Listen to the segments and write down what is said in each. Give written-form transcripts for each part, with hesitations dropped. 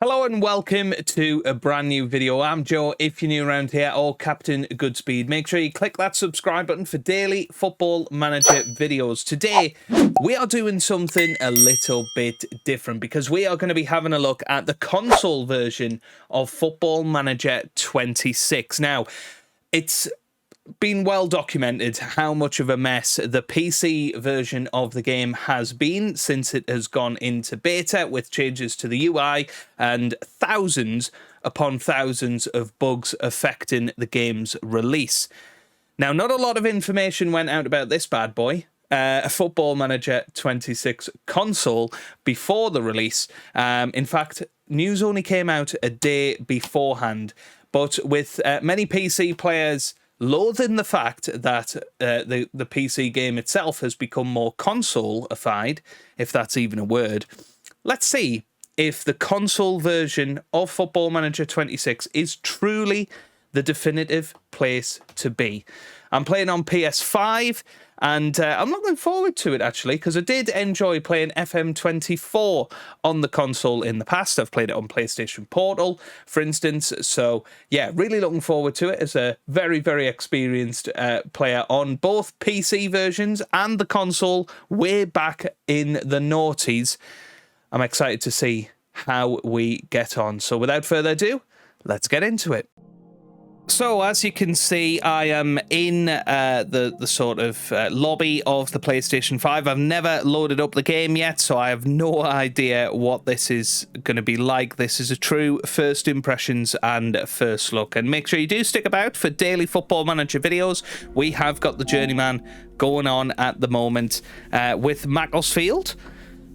Hello and welcome to a brand new video. I'm Joe, if you're new around here, or Captain Goodspeed. Make sure you click that subscribe button for daily Football Manager videos. Today, we are doing something a little bit different because we are going to be having a look at the console version of Football Manager 26. Now, it's been well documented how much of a mess the PC version of the game has been since it has gone into beta, with changes to the UI and thousands upon thousands of bugs affecting the game's release. Now, not a lot of information went out about this bad boy, Football Manager 26 console, before the release. In fact, news only came out a day beforehand, but with many PC players loathing the fact that the PC game itself has become more console-ified, if that's even a word. Let's see if the console version of Football Manager 26 is truly the definitive place to be. I'm playing on PS5, and I'm looking forward to it, actually, because I did enjoy playing FM24 on the console in the past. I've played it on PlayStation Portal, for instance. So, yeah, really looking forward to it as a very, very experienced player on both PC versions and the console way back in the noughties. I'm excited to see how we get on. So, without further ado, let's get into it. So, as you can see, I am in the sort of lobby of the PlayStation 5. I've never loaded up the game yet, so I have no idea what this is going to be like. This is a true first impressions and first look. And make sure you do stick about for daily Football Manager videos. We have got the Journeyman going on at the moment with Macclesfield.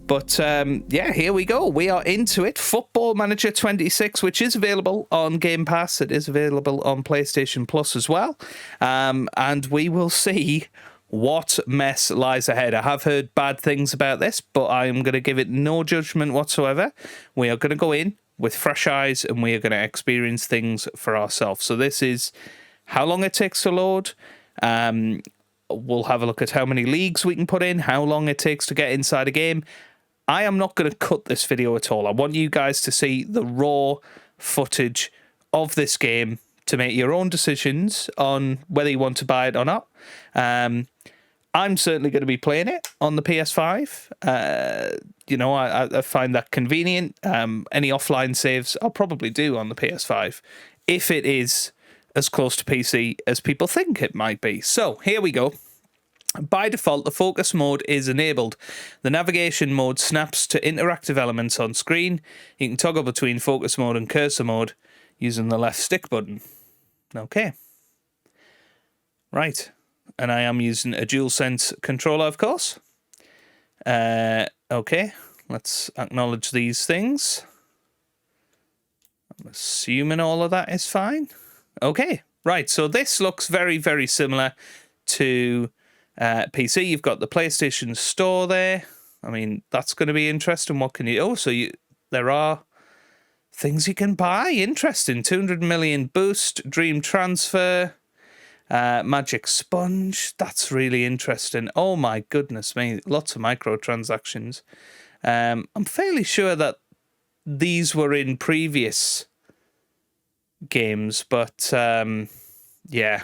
But, yeah, here we go. We are into it. Football Manager 26, which is available on Game Pass. It is available on PlayStation Plus as well. And we will see what mess lies ahead. I have heard bad things about this, but I am going to give it no judgment whatsoever. We are going to go in with fresh eyes, and we are going to experience things for ourselves. So this is how long it takes to load. We'll have a look at how many leagues we can put in, how long it takes to get inside a game. I am not going to cut this video at all. I want you guys to see the raw footage of this game to make your own decisions on whether you want to buy it or not. I'm certainly going to be playing it on the PS5. You know, I find that convenient. Any offline saves I'll probably do on the PS5 if it is as close to PC as people think it might be. So, here we go. By default, the focus mode is enabled. The navigation mode snaps to interactive elements on screen. You can toggle between focus mode and cursor mode using the left stick button. Okay. Right. And I am using a DualSense controller, of course. Okay. Let's acknowledge these things. I'm assuming all of that is fine. Okay. Right. So this looks very, very similar to PC. You've got the PlayStation Store there. I mean, that's going to be interesting. What can you... Oh, so there are things you can buy. Interesting. 200 million boost, Dream Transfer, Magic Sponge. That's really interesting. Oh my goodness me. Lots of microtransactions. I'm fairly sure that these were in previous games, but yeah.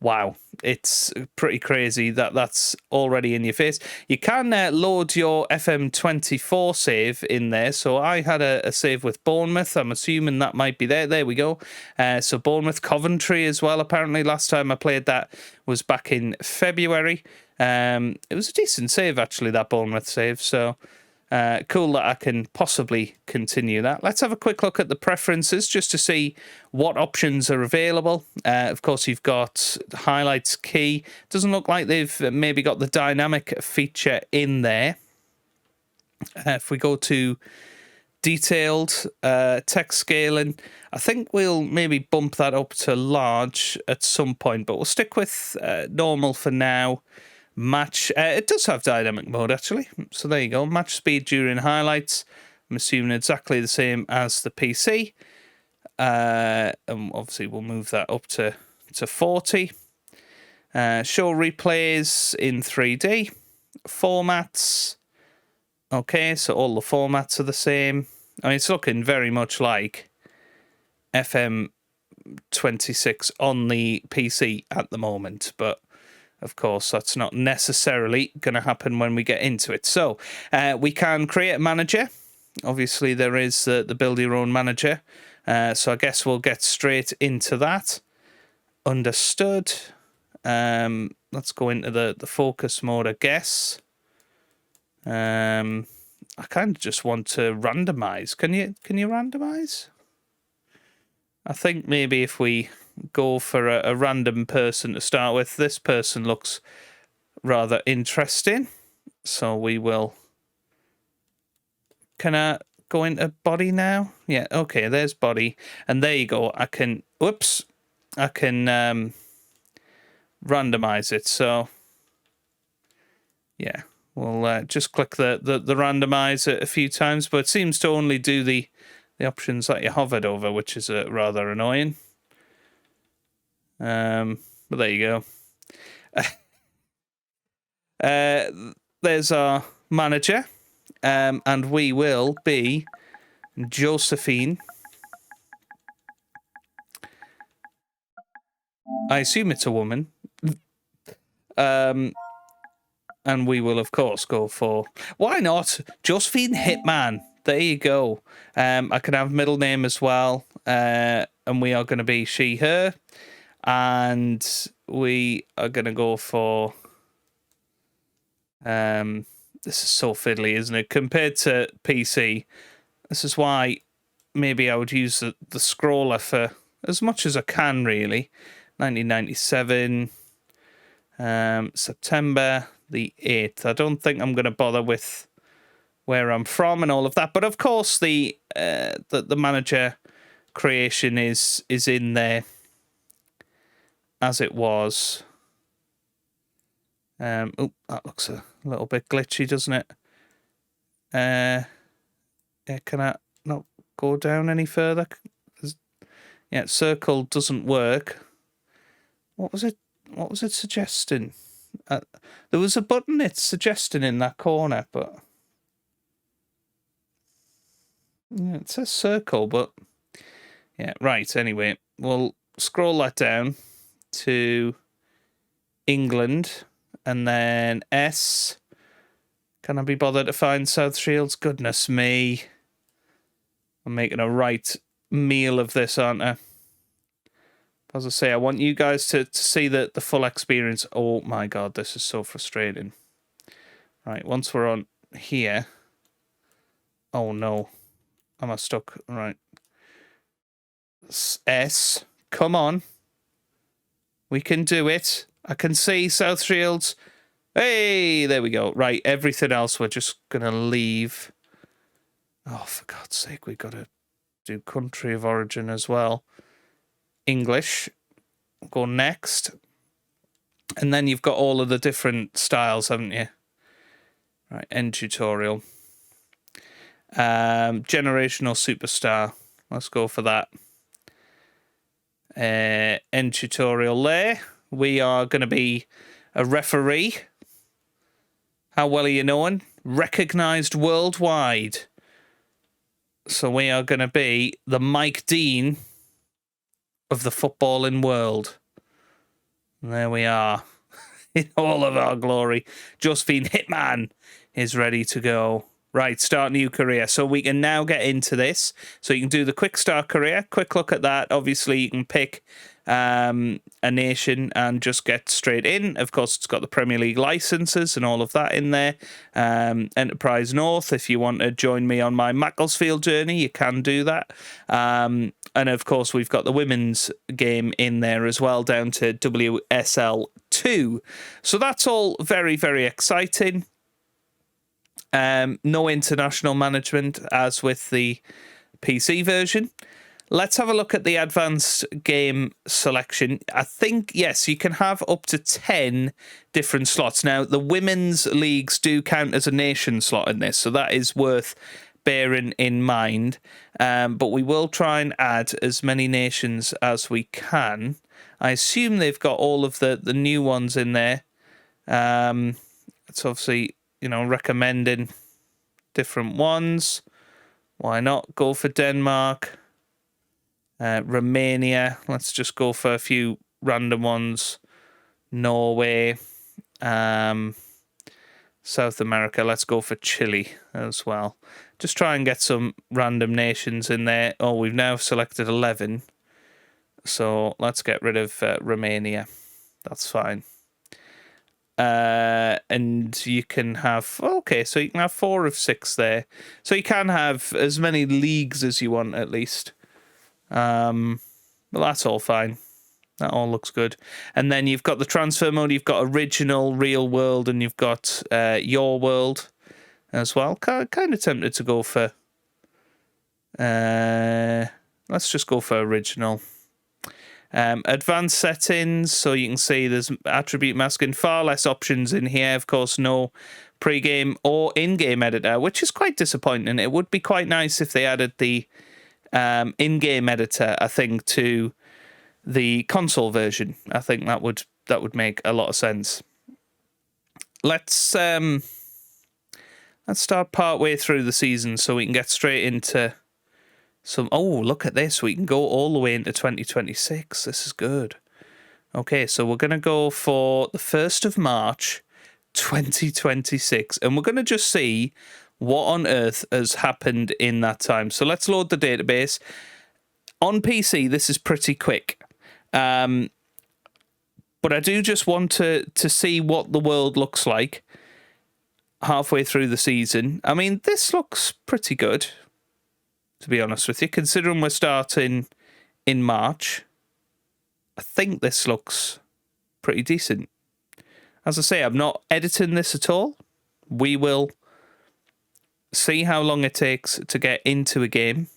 Wow, it's pretty crazy that that's already in your face. You can load your FM24 save in there. So I had a save with Bournemouth. I'm assuming that might be there. There we go. So Bournemouth, Coventry as well. Apparently last time I played that was back in February. It was a decent save, actually, that Bournemouth save. So cool that I can possibly continue that. Let's have a quick look at the preferences just to see what options are available. Of course, you've got highlights key. Doesn't look like they've maybe got the dynamic feature in there. If we go to detailed text scaling, I think we'll maybe bump that up to large at some point, but we'll stick with normal for now. Match, it does have dynamic mode, actually. So there you go. Match speed during highlights. I'm assuming exactly the same as the PC. And obviously, we'll move that up to 40. Show replays in 3D. Formats. Okay, so all the formats are the same. I mean, it's looking very much like FM26 on the PC at the moment, but of course, that's not necessarily going to happen when we get into it. So we can create a manager. Obviously, there is the build your own manager. So I guess we'll get straight into that. Understood. Let's go into the focus mode, I guess. I kind of just want to randomize. Can you randomize? I think maybe if we go for a random person to start with, this person looks rather interesting. So we will... Can I go into body now? Yeah, okay, there's body. And there you go. I can... Whoops. I can randomize it. So, yeah, we'll just click the randomize a few times. But it seems to only do the options that you hovered over, which is rather annoying. But there you go. There's our manager, and we will be Josephine. I assume it's a woman. And we will, of course, go for... Why not? Josephine Hitman. There you go. I can have middle name as well. And we are going to be she, her. And we are going to go for... this is so fiddly, isn't it? Compared to PC, this is why maybe I would use the scroller for as much as I can, really. 1997, September the 8th. I don't think I'm going to bother with where I'm from and all of that. But of course, the manager creation is in there as it was. Oh, that looks a little bit glitchy, doesn't it? Yeah, can I not go down any further? Yeah, circle doesn't work. What was it? What was it suggesting? There was a button it's suggesting in that corner, but yeah, it says circle, but yeah, right. Anyway, we'll scroll that down to England. And then S. Can I be bothered to find South Shields? Goodness me. I'm making a right meal of this, aren't I? As I say, I want you guys to see the full experience. Oh my God, this is so frustrating. Right, once we're on here. Oh no. Am I stuck? Right. S. Come on. We can do it. I can see South Shields. Hey, there we go. Right, everything else we're just going to leave. Oh, for God's sake, we've got to do country of origin as well. English. Go next. And then you've got all of the different styles, haven't you? Right, end tutorial. Generational superstar. Let's go for that. End tutorial there. We are going to be a referee. How well are you knowing? Recognised worldwide. So we are going to be the Mike Dean of the footballing world. And there we are. In all of our glory. Josephine Hitman is ready to go. Right, start new career. So we can now get into this. So you can do the quick start career. Quick look at that. Obviously, you can pick a nation and just get straight in. Of course, it's got the Premier League licenses and all of that in there. Enterprise North, if you want to join me on my Macclesfield journey, you can do that. And of course, we've got the women's game in there as well, down to WSL2. So that's all very, very exciting. No international management as with the PC version. Let's have a look at the advanced game selection. I think, yes, you can have up to 10 different slots. Now, the women's leagues do count as a nation slot in this, so that is worth bearing in mind. But we will try and add as many nations as we can. I assume they've got all of the new ones in there. It's obviously, you know, recommending different ones. Why not go for Denmark? Romania. Let's just go for a few random ones. Norway. South America. Let's go for Chile as well. Just try and get some random nations in there. Oh, we've now selected 11. So let's get rid of Romania. That's fine. And you can have, okay, so you can have 4 of 6 there. So you can have as many leagues as you want, at least. Well, that's all fine. That all looks good. And then you've got the transfer mode. You've got original, real world, and you've got your world as well. Kind of tempted to go for... let's just go for original. Advanced settings, so you can see there's attribute masking, far less options in here. Of course, no pre-game or in-game editor, which is quite disappointing. It would be quite nice if they added the in-game editor, I think, to the console version. I think that would make a lot of sense. Let's start part way through the season so we can get straight into some. Oh, look at this! We can go all the way into 2026. This is good. Okay, so we're gonna go for the 1st of March, 2026, and we're gonna just see what on earth has happened in that time. So let's load the database. On PC, this is pretty quick. But I do just want to see what the world looks like halfway through the season. I mean, this looks pretty good, to be honest with you, considering we're starting in March. I think this looks pretty decent. As I say, I'm not editing this at all. We will see how long it takes to get into a game.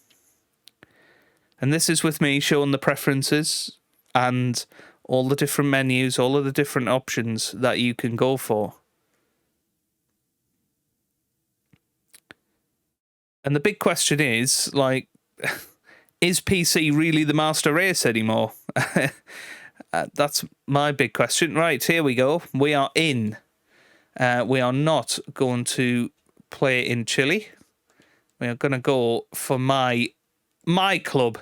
And this is with me showing the preferences and all the different menus, all of the different options that you can go for. And the big question is, like, is PC really the master race anymore? That's my big question. Right, here we go. We are in. We are not going to play in Chile. We are going to go for my club,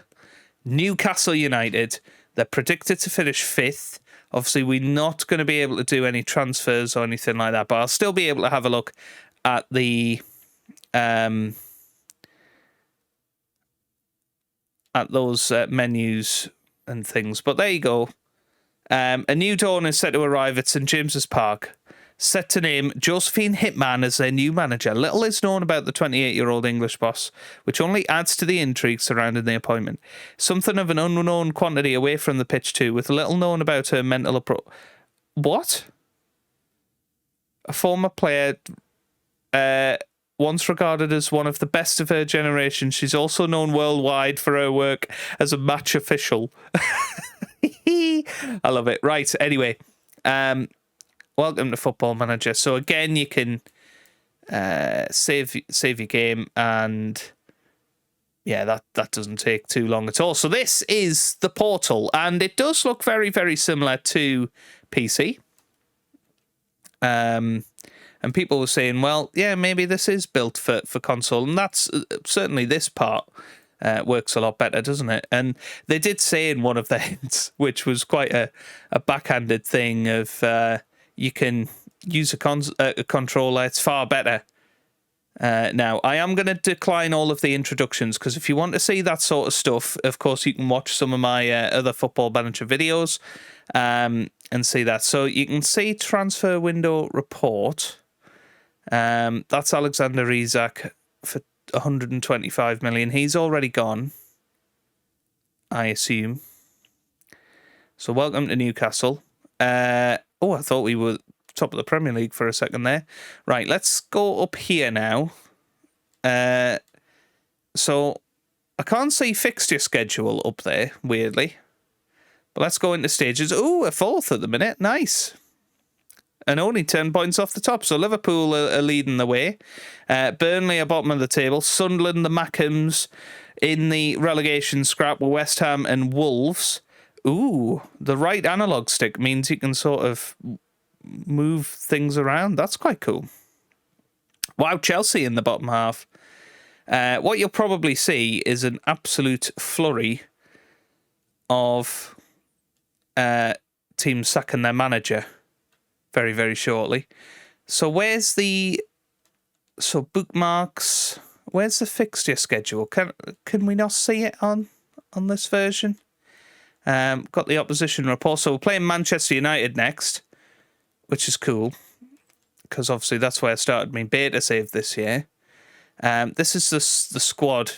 Newcastle United. They're predicted to finish 5th. Obviously, we're not going to be able to do any transfers or anything like that, but I'll still be able to have a look at the at those menus and things. But there you go. A new dawn is set to arrive at St James's Park, set to name Josephine Hitman as their new manager. Little is known about the 28-year-old English boss, which only adds to the intrigue surrounding the appointment. Something of an unknown quantity away from the pitch too, with little known about her mental approach. What? A former player, once regarded as one of the best of her generation, she's also known worldwide for her work as a match official. I love it. Right, anyway. Welcome to Football Manager. So again, you can save your game, and yeah, that doesn't take too long at all. So this is the portal, and it does look very, very similar to PC. And people were saying, well, yeah, maybe this is built for console, and that's certainly this part works a lot better, doesn't it? And they did say in one of the hints, which was quite a backhanded thing, of you can use a controller. It's far better. Now, I am going to decline all of the introductions, because if you want to see that sort of stuff, of course, you can watch some of my other Football Manager videos and see that. So you can see transfer window report. That's Alexander Isak for 125 million. He's already gone, I assume. So welcome to Newcastle. Oh, I thought we were top of the Premier League for a second there. Right, let's go up here now. So I can't see fixture schedule up there, weirdly. But let's go into stages. Ooh, a 4th at the minute. Nice. And only 10 points off the top. So Liverpool are leading the way. Burnley are bottom of the table. Sunderland, the Mackhams in the relegation scrap with West Ham and Wolves. Ooh, the right analog stick means you can sort of move things around. That's quite cool. Wow, Chelsea in the bottom half. what you'll probably see is an absolute flurry of teams sacking their manager very, very shortly. So where's the bookmarks? Where's the fixture schedule? Can we not see it on this version? Got the opposition report. So we're playing Manchester United next, which is cool because obviously that's where I started my beta save this year. This is the squad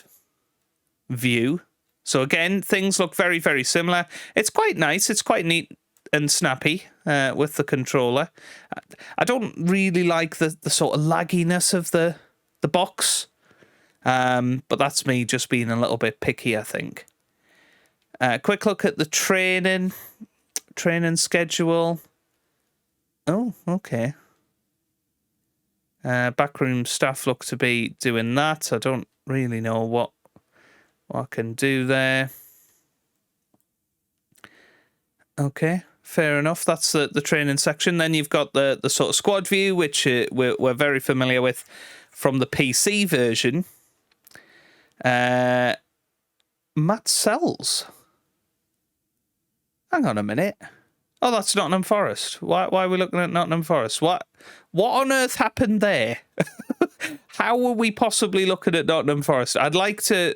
view. So again, things look very, very similar. It's quite nice. It's quite neat and snappy with the controller. I don't really like the sort of lagginess of the box, but that's me just being a little bit picky, I think. Quick look at the training schedule. Oh, okay. Backroom staff look to be doing that. I don't really know what I can do there. Okay, fair enough. That's the training section. Then you've got the sort of squad view, which we're very familiar with from the PC version. Matt Sells. Hang on a minute. Oh, that's Nottingham Forest. Why are we looking at Nottingham Forest? What on earth happened there? How were we possibly looking at Nottingham Forest? I'd like to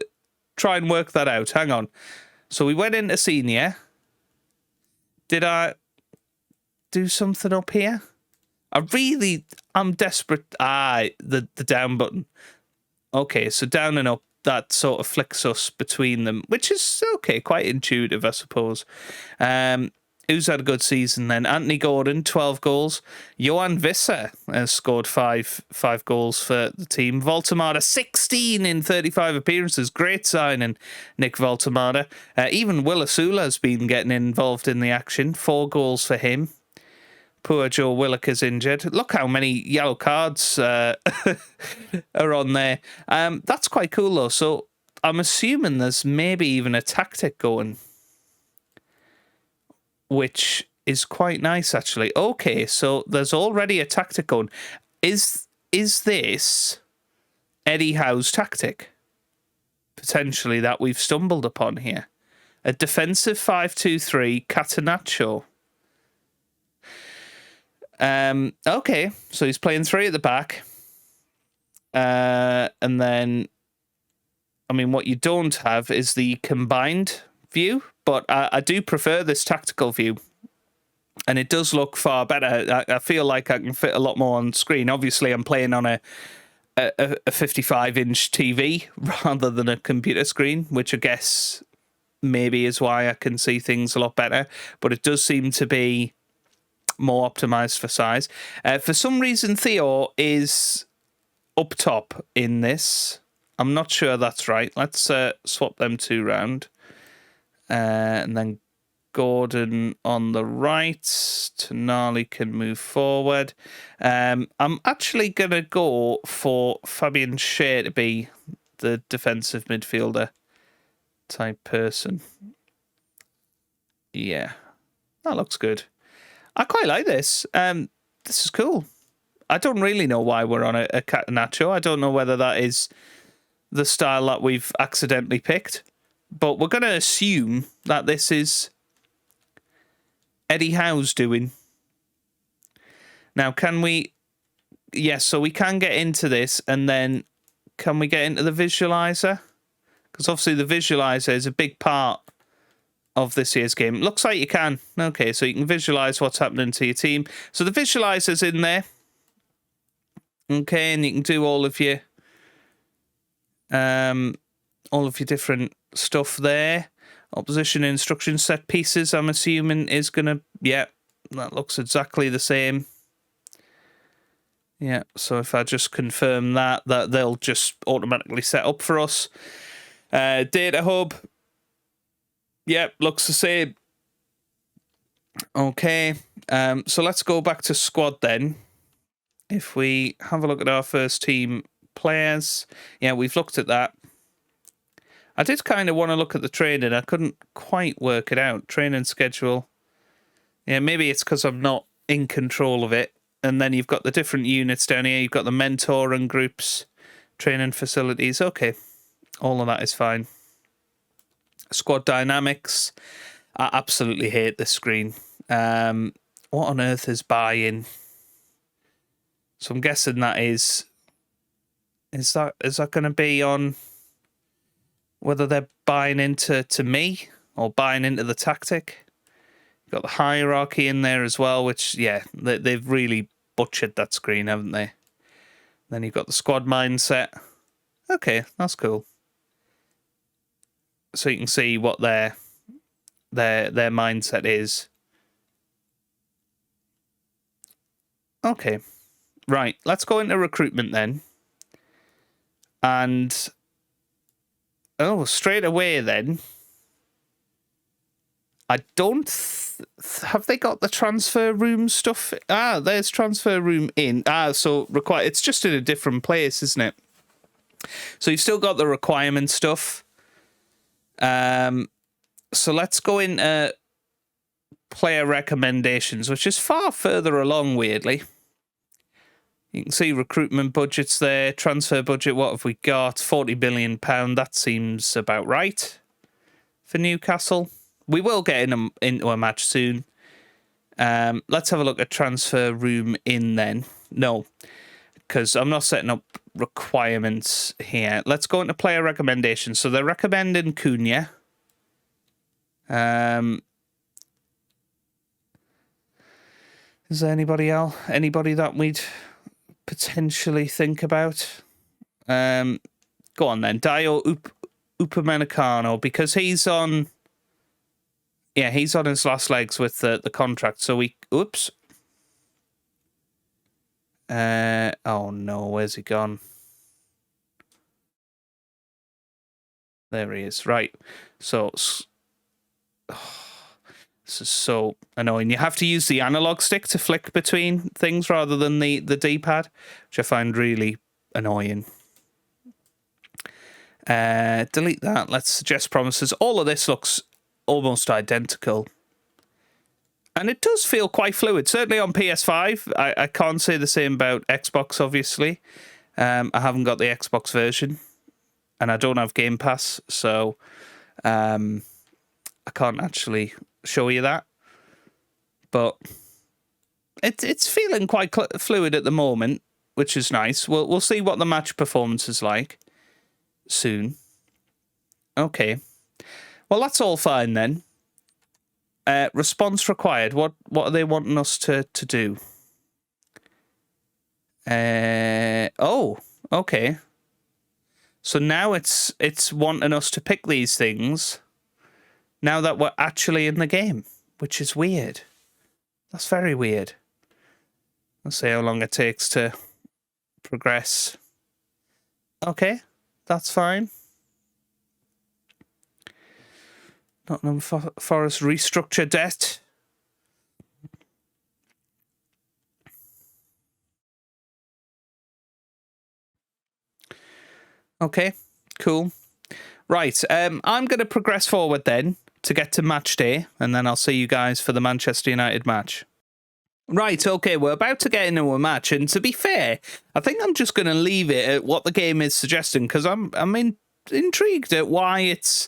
try and work that out. Hang on. So we went into senior. Did I do something up here? I'm desperate. The down button. Okay, so down and up, that sort of flicks us between them, which is okay, quite intuitive, I suppose. Who's had a good season then? Anthony Gordon, 12 goals. Johan Visser has scored five goals for the team. Voltemada, 16 in 35 appearances. Great signing, Nick Voltemada. Even Will Asula has been getting involved in the action. 4 goals for him. Poor Joe Willock is injured. Look how many yellow cards are on there. That's quite cool, though. So I'm assuming there's maybe even a tactic going, which is quite nice, actually. Okay, so there's already a tactic going. Is this Eddie Howe's tactic? Potentially that we've stumbled upon here. A defensive 5-2-3 Catenaccio. Okay, so he's playing 3 at the back. And then, I mean, what you don't have is the combined view, but I do prefer this tactical view. And it does look far better. I feel like I can fit a lot more on screen. Obviously, I'm playing on a 55-inch TV rather than a computer screen, which I guess maybe is why I can see things a lot better. But it does seem to be more optimized for size. For some reason, Theo is up top in this. I'm not sure that's right. Let's swap them 2 round. And then Gordon on the right. Tonali can move forward. I'm actually going to go for Fabian Schär to be the defensive midfielder type person. Yeah, that looks good. I quite like this. This is cool. I don't really know why we're on a Catenaccio. I don't know whether that is the style that we've accidentally picked. But we're going to assume that this is Eddie Howe's doing. Now, can we... Yes, so we can get into this, and then can we get into the visualizer? Because obviously the visualizer is a big part of this year's game. Looks like you can. Okay, so you can visualize what's happening to your team. So the visualizer's in there. Okay, and you can do all of your different stuff there. Opposition instruction set pieces, I'm assuming, is going to... Yeah, that looks exactly the same. Yeah, so if I just confirm that they'll just automatically set up for us. Data hub. Yep, looks the same. Okay, so let's go back to squad then. If we have a look at our first team players. Yeah, we've looked at that. I did kind of want to look at the training. I couldn't quite work it out. Training schedule. Yeah, maybe it's because I'm not in control of it. And then you've got the different units down here. You've got the mentor and groups, Training facilities. Okay. All of that is fine. Squad dynamics. I absolutely hate this screen. What on earth is buy-in? So I'm guessing that is that going to be on whether they're buying into me or buying into the tactic? You've got the hierarchy in there as well, which, yeah, they've really butchered that screen, haven't they? Then you've got the squad mindset. Okay, that's cool. So you can see what their mindset is. Okay, right. Let's go into recruitment then. And straight away then. I don't have they got the transfer room stuff? There's transfer room in. So require. It's just in a different place, isn't it? So you've still got the requirement stuff. So let's go into player recommendations, which is far further along, weirdly. You can see recruitment budgets there, transfer budget. What have we got? £40 billion. That seems about right for Newcastle. We will get into a match soon. Let's have a look at transfer room in then. No, because I'm not setting up requirements here. Let's go into player recommendations. So they're recommending Cunha. Is there anybody else? Anybody that we'd potentially think about? Go on then. Dio Upamecano, because he's on... Yeah, he's on his last legs with the contract. So we... Oops. Oh no, where's he gone? There he is. Right. So... this is so annoying. You have to use the analog stick to flick between things rather than the D-pad, which I find really annoying. Delete that. Let's suggest promises. All of this looks almost identical. And it does feel quite fluid. Certainly on PS5. I can't say the same about Xbox, obviously. I haven't got the Xbox version. And I don't have Game Pass. So I can't actually show you that. But it's feeling quite fluid at the moment, which is nice. We'll see what the match performance is like soon. Okay. Well, that's all fine then. Response required. What are they wanting us to do? Oh, okay. So now it's wanting us to pick these things now that we're actually in the game, which is weird. That's very weird. Let's see how long it takes to progress. Okay, that's fine. Nottingham Forest restructure debt. Okay, cool. Right, I'm going to progress forward then to get to match day, and then I'll see you guys for the Manchester United match. Right, okay, we're about to get into a match, and to be fair, I think I'm just going to leave it at what the game is suggesting, because I'm intrigued at why it's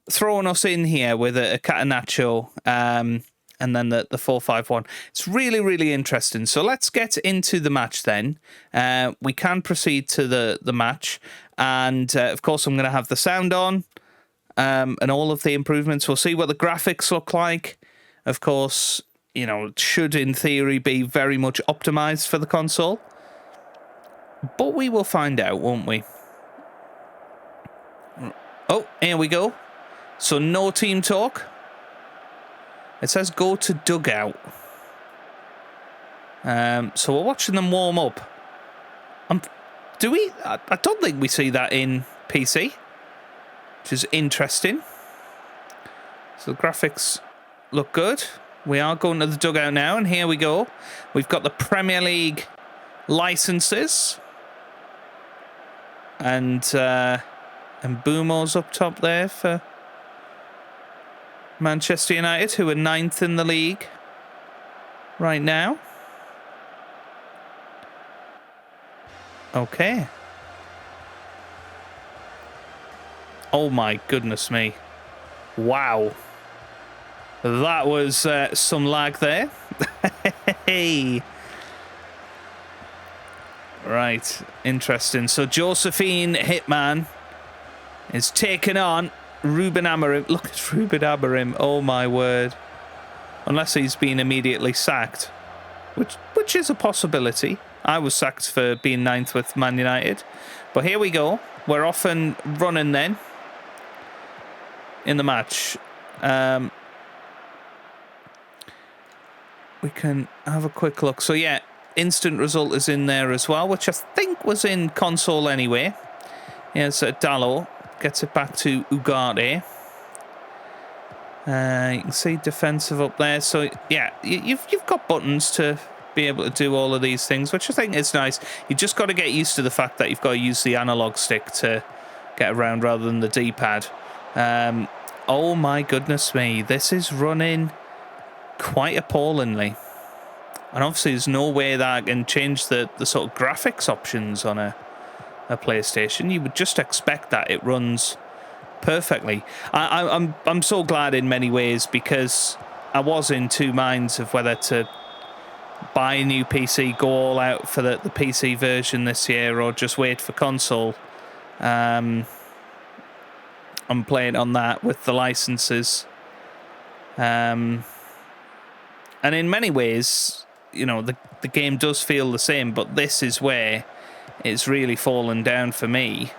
throwing us in here with a Catenaccio, and then the 4-5-1. It's really, really interesting. So let's get into the match then. We can proceed to the match, and of course I'm going to have the sound on, and all of the improvements. We'll see what the graphics look like. Of course, you know, it should in theory be very much optimized for the console, but we will find out, won't we? Oh, here we go. So no team talk. It says go to dugout. So we're watching them warm up. Do we? I don't think we see that in PC, which is interesting. So the graphics look good. We are going to the dugout now, and here we go. We've got the Premier League licenses. And Bumo's up top there for Manchester United, who are 9th in the league right now. Okay. Oh my goodness me. Wow. That was some lag there. Hey. Right, interesting. So Josephine Hitman is taking on Ruben Amorim. Look at Ruben Amorim. Oh my word. Unless he's been immediately sacked, which is a possibility. I was sacked for being ninth with Man United. But here we go. We're off and running then in the match. We can have a quick look. So yeah, instant result is in there as well, which I think was in console anyway. Here's Dallo. Gets it back to Ugarte. You can see defensive up there. So yeah, you've got buttons to be able to do all of these things, which I think is nice. You just got to get used to the fact that you've got to use the analog stick to get around rather than the D-pad. Oh my goodness me, this is running quite appallingly. And obviously there's no way that I can change the sort of graphics options on a PlayStation. You would just expect that it runs perfectly. I'm so glad in many ways, because I was in two minds of whether to buy a new PC, go all out for the PC version this year, or just wait for console. I'm playing on that with the licenses. And in many ways, you know, the game does feel the same, but this is where it's really fallen down for me.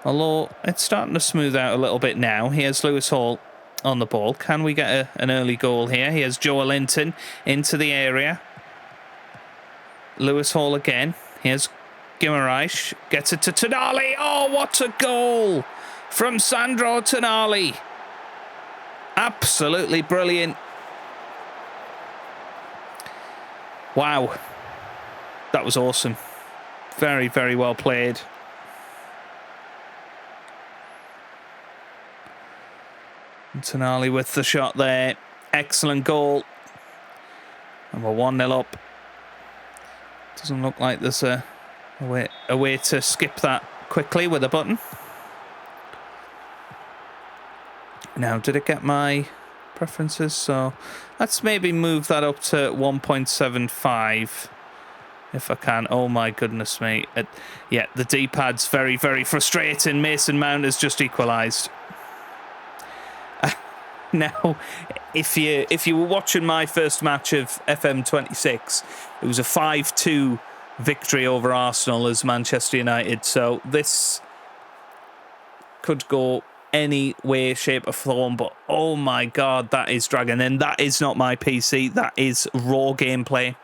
Although it's starting to smooth out a little bit now. Here's Lewis Hall on the ball. Can we get an early goal here? Here's Joe Linton into the area. Lewis Hall again. Here's Guimaraes. Gets it to Tonali. Oh, what a goal from Sandro Tonali. Absolutely brilliant. Wow. That was awesome. Very, very well played. Tonali with the shot there. Excellent goal. And we're 1-0 up. Doesn't look like there's a way to skip that quickly with a button. Now, did it get my preferences? So let's maybe move that up to 1.75 if I can. Oh my goodness me. Yeah, the D-pad's very, very frustrating. Mason Mount has just equalised. Now, if you were watching my first match of FM26, it was a 5-2 victory over Arsenal as Manchester United. So this could go any way, shape or form, but oh my god, that is dragging. And that is not my PC, that is raw gameplay.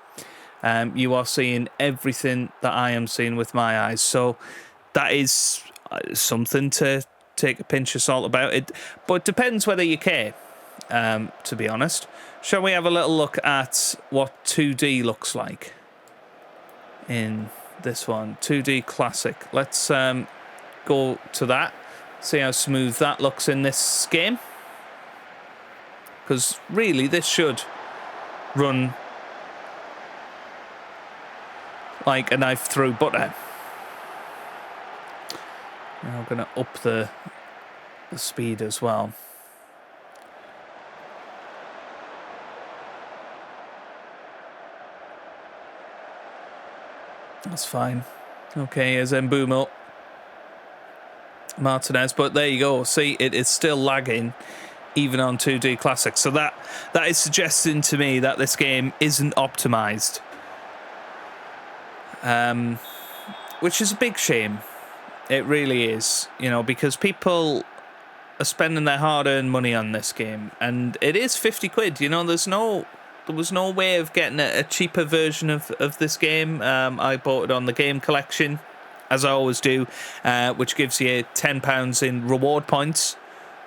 You are seeing everything that I am seeing with my eyes. So that is something to take a pinch of salt about it, but it depends whether you care, to be honest. Shall we have a little look at what 2D looks like in this one? 2D Classic. Let's go to that, see how smooth that looks in this game, because really this should run like a knife through butter. Now I'm going to up the speed as well. That's fine. Okay, here's Mbeumo Martinez, but there you go. See, it is still lagging even on 2D Classic. So that is suggesting to me that this game isn't optimized, which is a big shame. It really is, you know, because people are spending their hard-earned money on this game, and it is 50 quid. You know, there was no way of getting a cheaper version of this game. I bought it on the game collection, as I always do, which gives you £10 in reward points.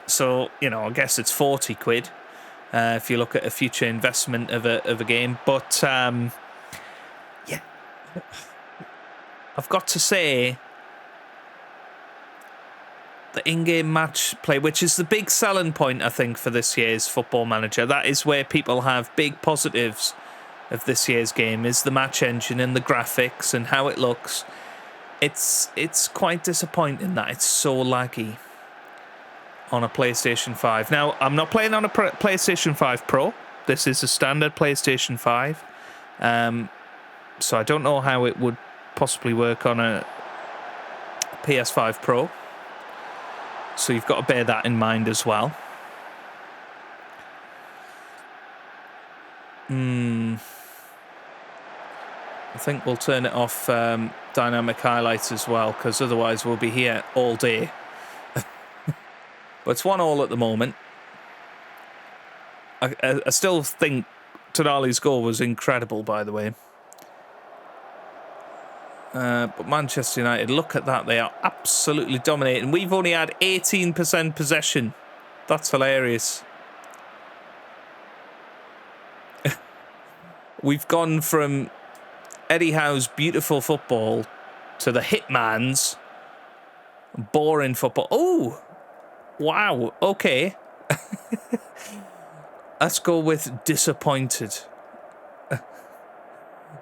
So, you know, I guess it's 40 quid if you look at a future investment of a game. But yeah, I've got to say, the in-game match play, which is the big selling point, I think, for this year's Football Manager. That is where people have big positives of this year's game, is the match engine and the graphics and how it looks. It's quite disappointing that it's so laggy on a PlayStation 5. Now, I'm not playing on a PlayStation 5 Pro. This is a standard PlayStation 5. So I don't know how it would possibly work on a PS5 Pro. So you've got to bear that in mind as well. I think we'll turn it off dynamic highlights as well, because otherwise we'll be here all day. But it's 1-1 at the moment. I still think Tonali's goal was incredible, by the way. But Manchester United, look at that. They are absolutely dominating. We've only had 18% possession. That's hilarious. We've gone from Eddie Howe's beautiful football to the Hitman's boring football. Oh, wow. Okay. Let's go with disappointed.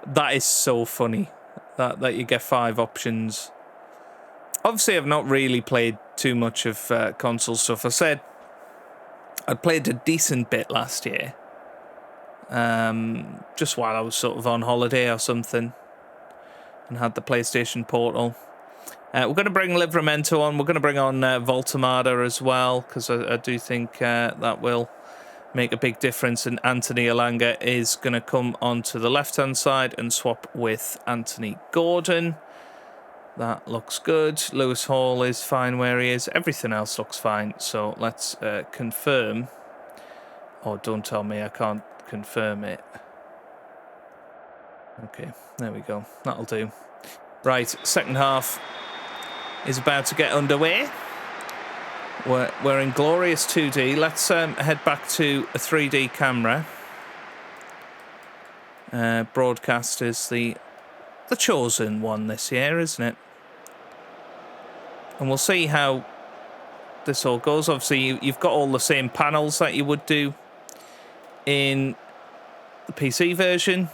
That is so funny that you get 5 options. Obviously, I've not really played too much of console stuff. I said I played a decent bit last year. Just while I was sort of on holiday or something, and had the PlayStation Portal. We're going to bring Livramento on. We're going to bring on Voltamada as well, because I do think that will make a big difference. And Anthony Elanga is going to come onto the left-hand side and swap with Anthony Gordon. That looks good. Lewis Hall is fine where he is. Everything else looks fine. So let's confirm. Oh, don't tell me I can't confirm it. Okay, there we go. That'll do. Right, second half is about to get underway. We're in glorious 2D. Let's head back to a 3D camera. Broadcast is the chosen one this year, isn't it? And we'll see how this all goes. Obviously, you've got all the same panels that you would do in the PC version.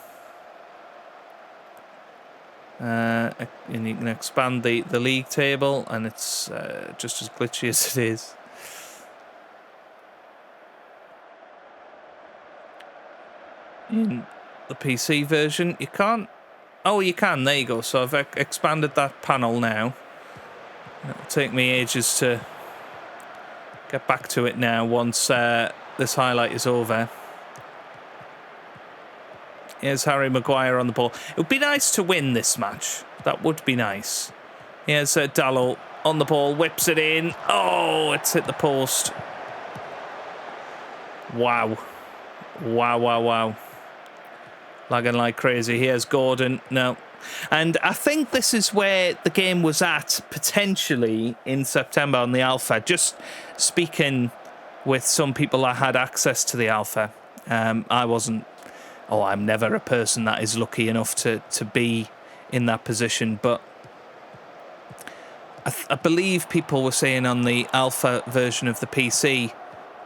And you can expand the league table, and it's just as glitchy as it is. In the PC version, you can't. Oh, you can. There you go. So I've expanded that panel now. It'll take me ages to get back to it now once this highlight is over. Here's Harry Maguire on the ball. It would be nice to win this match. That would be nice. Here's Dallo on the ball, whips it in. Oh, it's hit the post. Wow. Wow, wow, wow. Lagging like crazy. Here's Gordon. No. And I think this is where the game was at, potentially, in September on the alpha. Just speaking with some people that had access to the alpha. I wasn't. Oh, I'm never a person that is lucky enough to be in that position. But I believe people were saying on the alpha version of the PC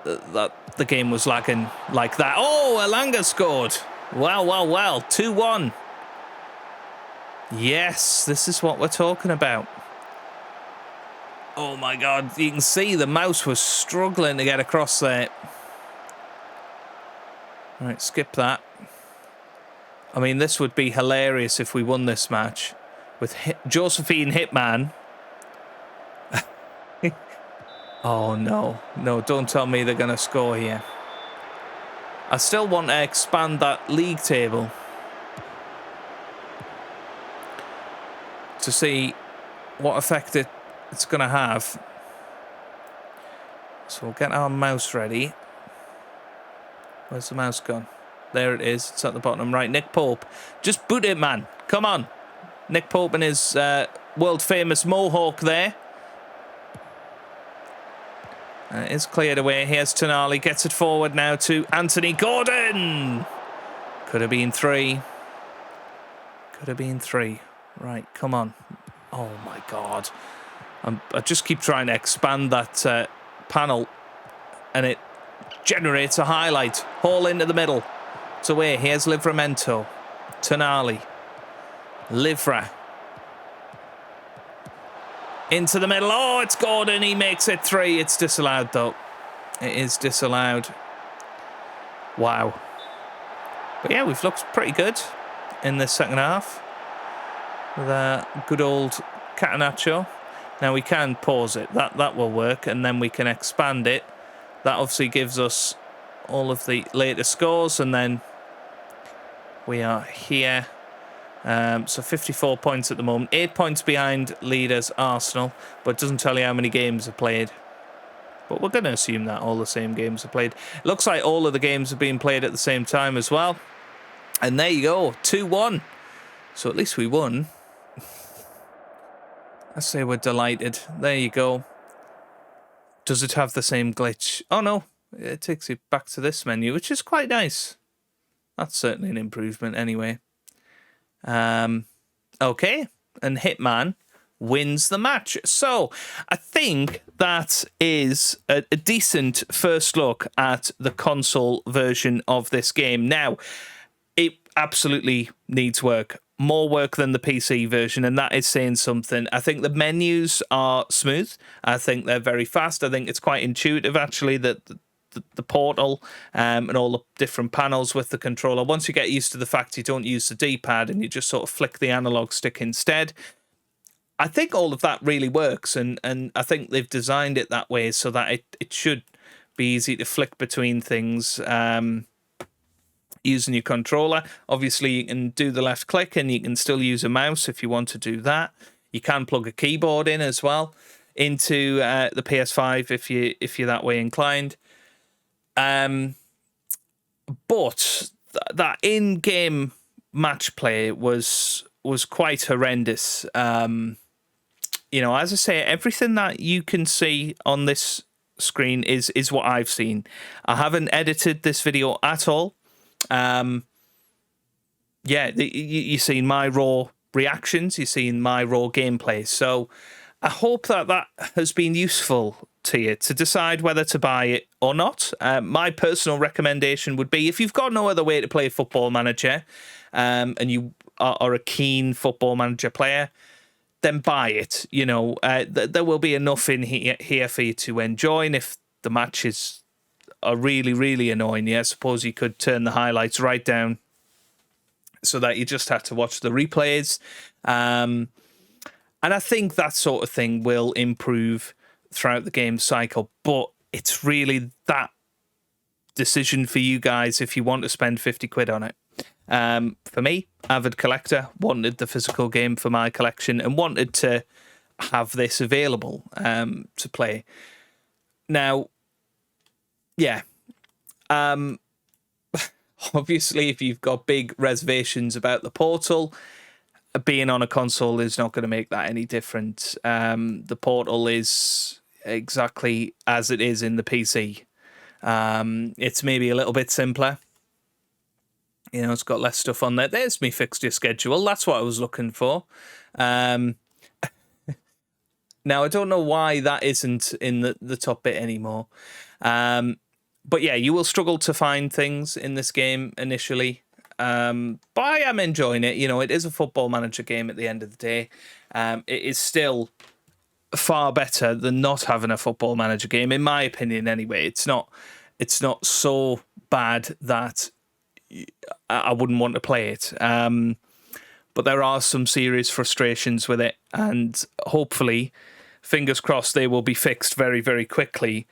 that the game was lagging like that. Oh, Elanga scored. Well, well, well. 2-1. Yes, this is what we're talking about. Oh, my God. You can see the mouse was struggling to get across there. Right, skip that. I mean, this would be hilarious if we won this match with Josephine Hitman. Oh, no. No, don't tell me they're going to score here. I still want to expand that league table to see what effect it's going to have. So we'll get our mouse ready. Where's the mouse gone? There it is. It's at the bottom right. Nick Pope. Just boot it, man. Come on. Nick Pope and his world-famous mohawk there. It's cleared away. Here's Tonali. Gets it forward now to Anthony Gordon. Could have been 3. Could have been 3. Right, come on. Oh, my God. I just keep trying to expand that panel, and it generates a highlight. Hall into the middle. It's away. Here's Livramento. Tonali. Livra. Into the middle. Oh, it's Gordon. He makes it 3. It's disallowed, though. It is disallowed. Wow. But yeah, we've looked pretty good in the second half. With a good old Catenaccio. Now we can pause it. That will work. And then we can expand it. That obviously gives us all of the latest scores. And then we are here. So 54 points at the moment. 8 points behind leaders Arsenal. But it doesn't tell you how many games are played. But we're going to assume that all the same games are played. Looks like all of the games are being played at the same time as well. And there you go. 2-1. So at least we won. I say we're delighted. There you go. Does it have the same glitch? Oh, no. It takes you back to this menu, which is quite nice. That's certainly an improvement anyway. Okay. And Hitman wins the match. So I think that is a decent first look at the console version of this game. Now, it absolutely needs work. More work than the PC version, and that is saying something. I think the menus are smooth. I think they're very fast. I think it's quite intuitive, actually, that the portal and all the different panels with the controller. Once you get used to the fact you don't use the D-pad and you just sort of flick the analog stick instead, I think all of that really works, and I think they've designed it that way so that it should be easy to flick between things using your controller. Obviously, you can do the left click and you can still use a mouse if you want to do that. You can plug a keyboard in as well into the PS5 if you're that way inclined. But that in-game match play was quite horrendous. You know, as I say, everything that you can see on this screen is what I've seen. I haven't edited this video at all. Yeah, you've seen my raw reactions, you've seen my raw gameplay. So I hope that has been useful to you to decide whether to buy it or not. My personal recommendation would be, if you've got no other way to play Football Manager, and you are a keen Football Manager player, then buy it. You know, there will be enough in here for you to enjoy. And if the matches are really, really annoying you, I suppose you could turn the highlights right down so that you just have to watch the replays. And I think that sort of thing will improve throughout the game cycle. But it's really that decision for you guys if you want to spend 50 quid on it. For me, avid collector, wanted the physical game for my collection and wanted to have this available to play. Now, yeah. Obviously, if you've got big reservations about the portal, being on a console is not going to make that any different. The portal is exactly as it is in the PC. It's maybe a little bit simpler. You know, it's got less stuff on there. There's me fixture schedule. That's what I was looking for. Now, I don't know why that isn't in the top bit anymore. But yeah, you will struggle to find things in this game initially. But I am enjoying it. You know, it is a Football Manager game at the end of the day. It is still far better than not having a Football Manager game, in my opinion anyway. It's not so bad that I wouldn't want to play it. But there are some serious frustrations with it, and hopefully, fingers crossed, they will be fixed very, very quickly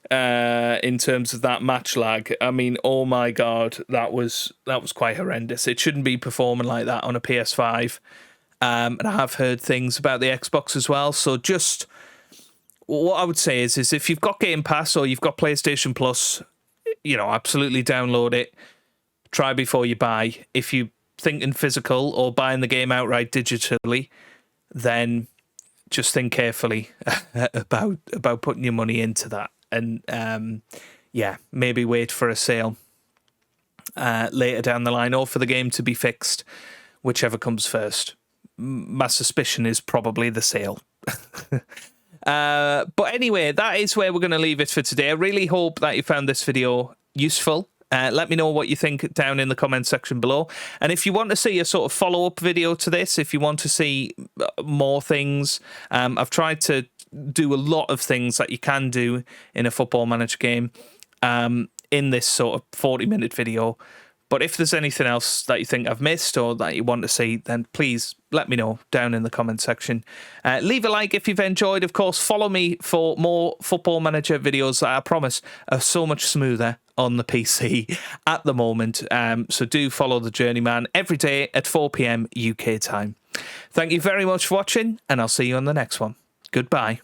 in terms of that match lag. I mean, oh my God, that was quite horrendous. It shouldn't be performing like that on a PS5. And I have heard things about the Xbox as well. So just what I would say is if you've got Game Pass or you've got PlayStation Plus, you know, absolutely download it. Try before you buy. If you're thinking physical or buying the game outright digitally, then just think carefully about putting your money into that. And yeah, maybe wait for a sale later down the line, or for the game to be fixed, whichever comes first. My suspicion is probably the sale. But anyway, that is where we're going to leave it for today. I really hope that you found this video useful. Let me know what you think down in the comment section below. And if you want to see a sort of follow-up video to this, if you want to see more things, I've tried to do a lot of things that you can do in a Football Manager game in this sort of 40-minute video. But if there's anything else that you think I've missed or that you want to see, then please let me know down in the comment section. Leave a like if you've enjoyed. Of course, follow me for more Football Manager videos that I promise are so much smoother on the PC at the moment. So do follow the Journeyman every day at 4 p.m. UK time. Thank you very much for watching, and I'll see you on the next one. Goodbye.